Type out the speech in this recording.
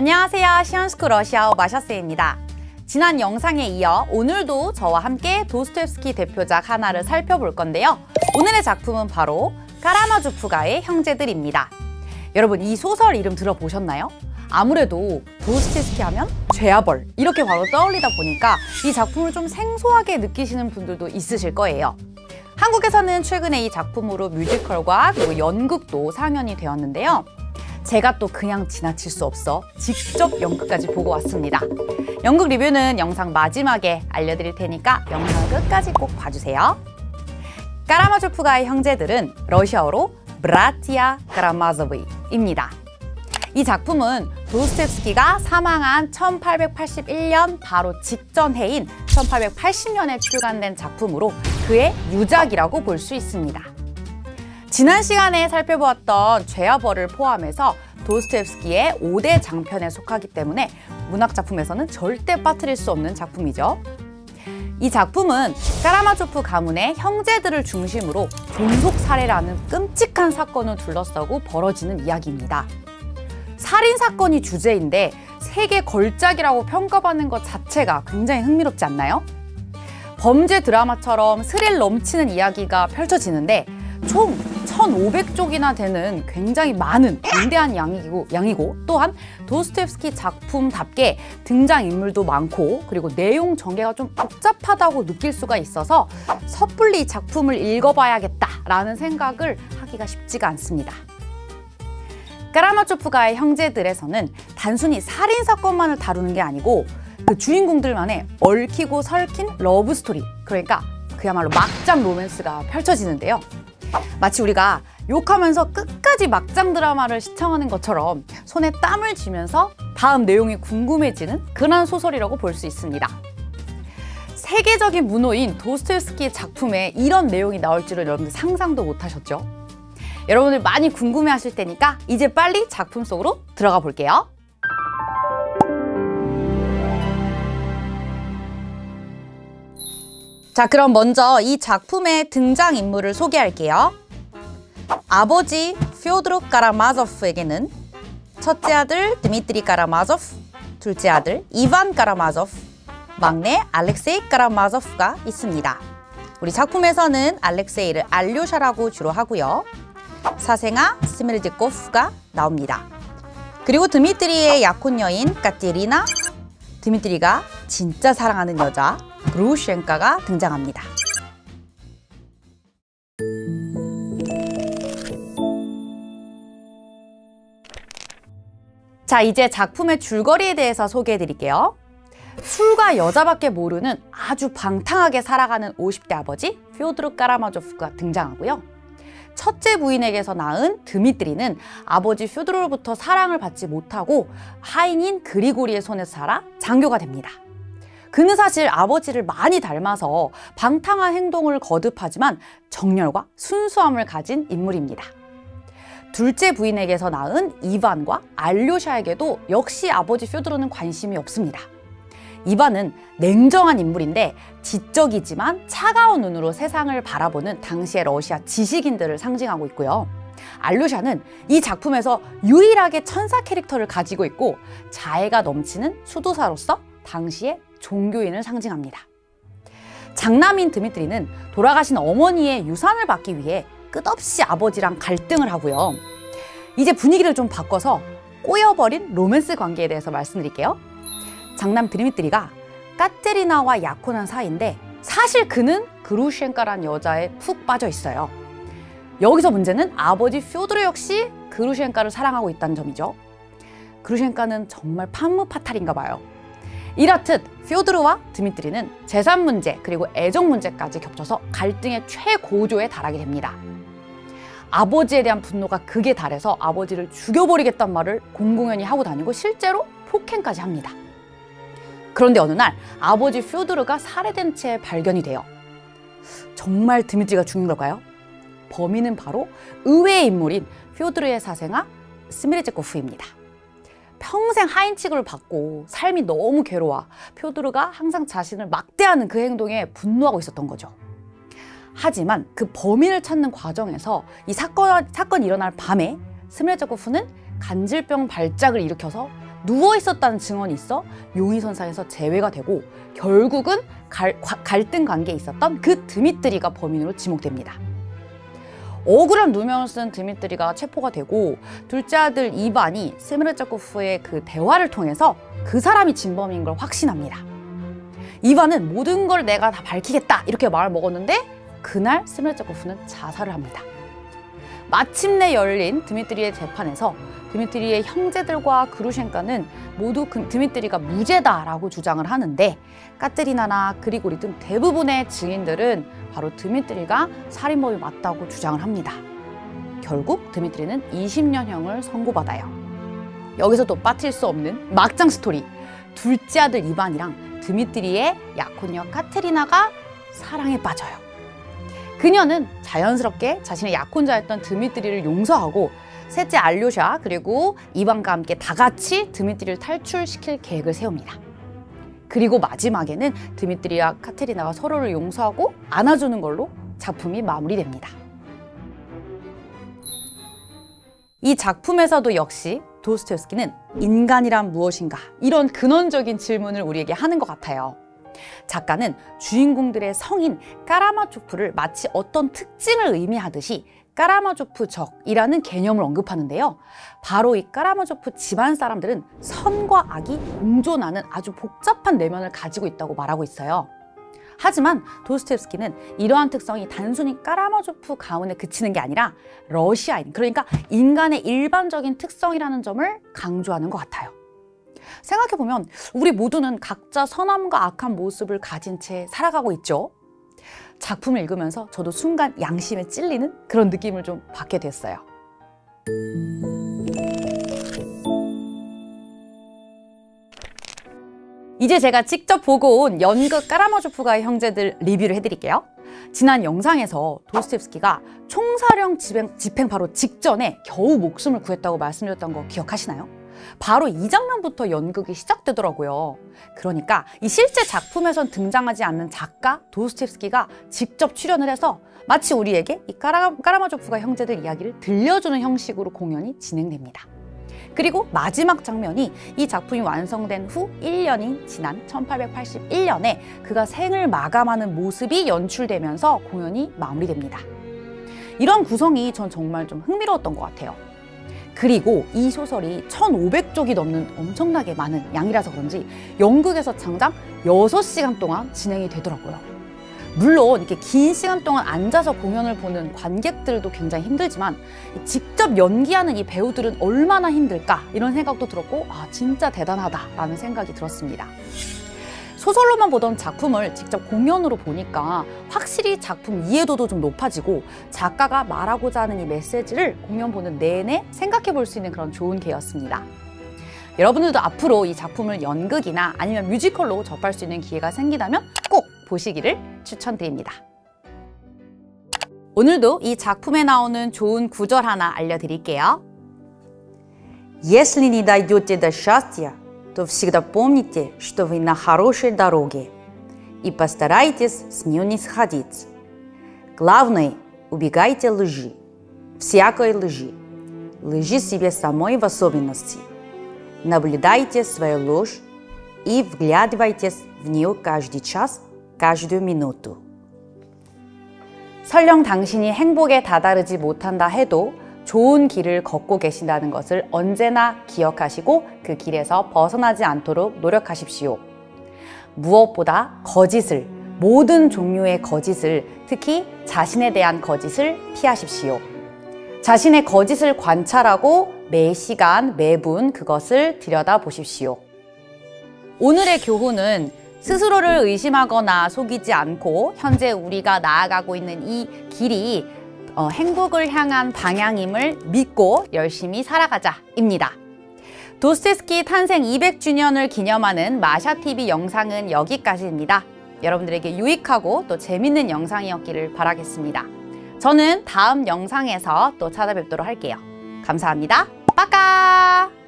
안녕하세요. 시원스쿨 러시아어 마샤스입니다. 지난 영상에 이어 오늘도 저와 함께 도스토옙스키 대표작 하나를 살펴볼 건데요. 오늘의 작품은 바로 카라마조프가의 형제들입니다. 여러분, 이 소설 이름 들어보셨나요? 아무래도 도스토옙스키 하면 죄와벌 이렇게 바로 떠올리다 보니까 이 작품을 좀 생소하게 느끼시는 분들도 있으실 거예요. 한국에서는 최근에 이 작품으로 뮤지컬과 그리고 연극도 상연이 되었는데요. 제가 또 그냥 지나칠 수 없어 직접 연극까지 보고 왔습니다. 연극 리뷰는 영상 마지막에 알려드릴 테니까 영상 끝까지 꼭 봐주세요. 카라마조프가의 형제들은 러시아어로 브라티아 카라마조브입니다. 이 작품은 도스토옙스키가 사망한 1881년 바로 직전 해인 1880년에 출간된 작품으로 그의 유작이라고 볼 수 있습니다. 지난 시간에 살펴보았던 죄와 벌을 포함해서 도스토옙스키의 5대 장편에 속하기 때문에 문학작품에서는 절대 빠뜨릴 수 없는 작품이죠. 이 작품은 카라마조프 가문의 형제들을 중심으로 존속 살해라는 끔찍한 사건을 둘러싸고 벌어지는 이야기입니다. 살인사건이 주제인데 세계 걸작이라고 평가받는 것 자체가 굉장히 흥미롭지 않나요? 범죄 드라마처럼 스릴 넘치는 이야기가 펼쳐지는데 총 1,500쪽이나 되는 굉장히 많은 방대한 양이고 또한 도스토옙스키 작품답게 등장인물도 많고 그리고 내용 전개가 좀 복잡하다고 느낄 수가 있어서 섣불리 작품을 읽어봐야겠다라는 생각을 하기가 쉽지가 않습니다. 카라마조프가의 형제들에서는 단순히 살인사건만을 다루는 게 아니고 그 주인공들만의 얽히고 설킨 러브스토리, 그러니까 그야말로 막장 로맨스가 펼쳐지는데요. 마치 우리가 욕하면서 끝까지 막장 드라마를 시청하는 것처럼 손에 땀을 쥐면서 다음 내용이 궁금해지는 그런 소설이라고 볼 수 있습니다. 세계적인 문호인 도스토옙스키 작품에 이런 내용이 나올 줄은 여러분들 상상도 못하셨죠? 여러분들 많이 궁금해하실 테니까 이제 빨리 작품 속으로 들어가 볼게요. 자, 그럼 먼저 이 작품의 등장인물을 소개할게요. 아버지 퓨오드르 카라마조프에게는 첫째 아들 드미트리 카라마조프, 둘째 아들 이반 카라마조프, 막내 알렉세이 카라마조프가 있습니다. 우리 작품에서는 알렉세이를 알료샤라고 주로 하고요. 사생아 스미르드코프가 나옵니다. 그리고 드미트리의 약혼 여인 까테리나, 드미트리가 진짜 사랑하는 여자 그루셴카가 등장합니다. 자, 이제 작품의 줄거리에 대해서 소개해 드릴게요. 술과 여자밖에 모르는 아주 방탕하게 살아가는 50대 아버지 퓨오드르 카라마조프가 등장하고요. 첫째 부인에게서 낳은 드미트리는 아버지 퓨오드르로부터 사랑을 받지 못하고 하인인 그리고리의 손에서 살아 장교가 됩니다. 그는 사실 아버지를 많이 닮아서 방탕한 행동을 거듭하지만 정열과 순수함을 가진 인물입니다. 둘째 부인에게서 낳은 이반과 알료샤에게도 역시 아버지 퓨오드르는 관심이 없습니다. 이반은 냉정한 인물인데 지적이지만 차가운 눈으로 세상을 바라보는 당시의 러시아 지식인들을 상징하고 있고요. 알료샤는 이 작품에서 유일하게 천사 캐릭터를 가지고 있고 자애가 넘치는 수도사로서 당시의 종교인을 상징합니다. 장남인 드미트리는 돌아가신 어머니의 유산을 받기 위해 끝없이 아버지랑 갈등을 하고요. 이제 분위기를 좀 바꿔서 꼬여버린 로맨스 관계에 대해서 말씀드릴게요. 장남 드미트리가 까테리나와 약혼한 사이인데 사실 그는 그루셴카란 여자에 푹 빠져 있어요. 여기서 문제는 아버지 퓨오드르 역시 그루셴카를 사랑하고 있다는 점이죠. 그루셴카는 정말 판무파탈인가 봐요. 이렇듯 퓨오드르와 드미트리는 재산 문제 그리고 애정 문제까지 겹쳐서 갈등의 최고조에 달하게 됩니다. 아버지에 대한 분노가 극에 달해서 아버지를 죽여버리겠다는 말을 공공연히 하고 다니고 실제로 폭행까지 합니다. 그런데 어느 날 아버지 퓨오드르가 살해된 채 발견이 돼요. 정말 드미트리가 죽는 걸까요? 범인은 바로 의외의 인물인 퓨오드르의 사생아 스미르제코프입니다. 평생 하인 취급을 받고 삶이 너무 괴로워 퓨오드르가 항상 자신을 막대하는 그 행동에 분노하고 있었던 거죠. 하지만 그 범인을 찾는 과정에서 이 사건이 일어날 밤에 스미르제코프는 간질병 발작을 일으켜서 누워 있었다는 증언이 있어 용의선상에서 제외가 되고 결국은 갈등 관계에 있었던 그 드미트리가 범인으로 지목됩니다. 억울한 누명을 쓴 드미트리가 체포가 되고 둘째 아들 이반이 스메르자코프의 그 대화를 통해서 그 사람이 진범인 걸 확신합니다. 이반은 모든 걸 내가 다 밝히겠다 이렇게 마음을 먹었는데 그날 스메르자코프는 자살을 합니다. 마침내 열린 드미트리의 재판에서 드미트리의 형제들과 그루셴카는 모두 드미트리가 무죄다라고 주장을 하는데 까테리나나 그리고리 등 대부분의 증인들은 바로 드미트리가 살인범이 맞다고 주장을 합니다. 결국 드미트리는 20년형을 선고받아요. 여기서도 빠뜨릴 수 없는 막장 스토리. 둘째 아들 이반이랑 드미트리의 약혼녀 카테리나가 사랑에 빠져요. 그녀는 자연스럽게 자신의 약혼자였던 드미트리를 용서하고 셋째 알료샤 그리고 이반과 함께 다 같이 드미트리를 탈출시킬 계획을 세웁니다. 그리고 마지막에는 드미트리와 카테리나가 서로를 용서하고 안아주는 걸로 작품이 마무리됩니다. 이 작품에서도 역시 도스토옙스키는 인간이란 무엇인가 이런 근원적인 질문을 우리에게 하는 것 같아요. 작가는 주인공들의 성인 까라마초프를 마치 어떤 특징을 의미하듯이 까라마조프적이라는 개념을 언급하는데요. 바로 이 까라마조프 집안 사람들은 선과 악이 공존하는 아주 복잡한 내면을 가지고 있다고 말하고 있어요. 하지만 도스토옙스키는 이러한 특성이 단순히 까라마조프 가문에 그치는 게 아니라 러시아인, 그러니까 인간의 일반적인 특성이라는 점을 강조하는 것 같아요. 생각해보면 우리 모두는 각자 선함과 악한 모습을 가진 채 살아가고 있죠. 작품을 읽으면서 저도 순간 양심에 찔리는 그런 느낌을 좀 받게 됐어요. 이제 제가 직접 보고 온 연극 까라마조프가의 형제들 리뷰를 해드릴게요. 지난 영상에서 도스토옙스키가 총사령 집행 바로 직전에 겨우 목숨을 구했다고 말씀드렸던 거 기억하시나요? 바로 이 장면부터 연극이 시작되더라고요. 그러니까 이 실제 작품에선 등장하지 않는 작가 도스토옙스키가 직접 출연을 해서 마치 우리에게 이 까라마조프가 형제들 이야기를 들려주는 형식으로 공연이 진행됩니다. 그리고 마지막 장면이 이 작품이 완성된 후 1년이 지난 1881년에 그가 생을 마감하는 모습이 연출되면서 공연이 마무리됩니다. 이런 구성이 전 정말 좀 흥미로웠던 것 같아요. 그리고 이 소설이 1500쪽이 넘는 엄청나게 많은 양이라서 그런지 연극에서 장장 6시간 동안 진행이 되더라고요. 물론 이렇게 긴 시간 동안 앉아서 공연을 보는 관객들도 굉장히 힘들지만 직접 연기하는 이 배우들은 얼마나 힘들까 이런 생각도 들었고 아 진짜 대단하다라는 생각이 들었습니다. 소설로만 보던 작품을 직접 공연으로 보니까 확실히 작품 이해도도 좀 높아지고 작가가 말하고자 하는 이 메시지를 공연 보는 내내 생각해 볼 수 있는 그런 좋은 기회였습니다. 여러분들도 앞으로 이 작품을 연극이나 아니면 뮤지컬로 접할 수 있는 기회가 생기다면 꼭 보시기를 추천드립니다. 오늘도 이 작품에 나오는 좋은 구절 하나 알려드릴게요. Если не дойдете до счастья, то всегда помните, что вы на хорошей дороге, и постарайтесь с нее не сходить. Главное, убегайте лжи, всякой лжи, лжи себе самой в особенности. Наблюдайте свою ложь и вглядывайтесь в нее каждый час, каждую минуту. 설령 당신이 행복에 다다르지 못한다 해도 좋은 길을 걷고 계신다는 것을 언제나 기억하시고 그 길에서 벗어나지 않도록 노력하십시오. 무엇보다 거짓을, 모든 종류의 거짓을, 특히 자신에 대한 거짓을 피하십시오. 자신의 거짓을 관찰하고 매 시간, 매분 그것을 들여다보십시오. 오늘의 교훈은 스스로를 의심하거나 속이지 않고 현재 우리가 나아가고 있는 이 길이 행복을 향한 방향임을 믿고 열심히 살아가자입니다. 도스토옙스키 탄생 200주년을 기념하는 마샤TV 영상은 여기까지입니다. 여러분들에게 유익하고 또 재밌는 영상이었기를 바라겠습니다. 저는 다음 영상에서 또 찾아뵙도록 할게요. 감사합니다. 빠까!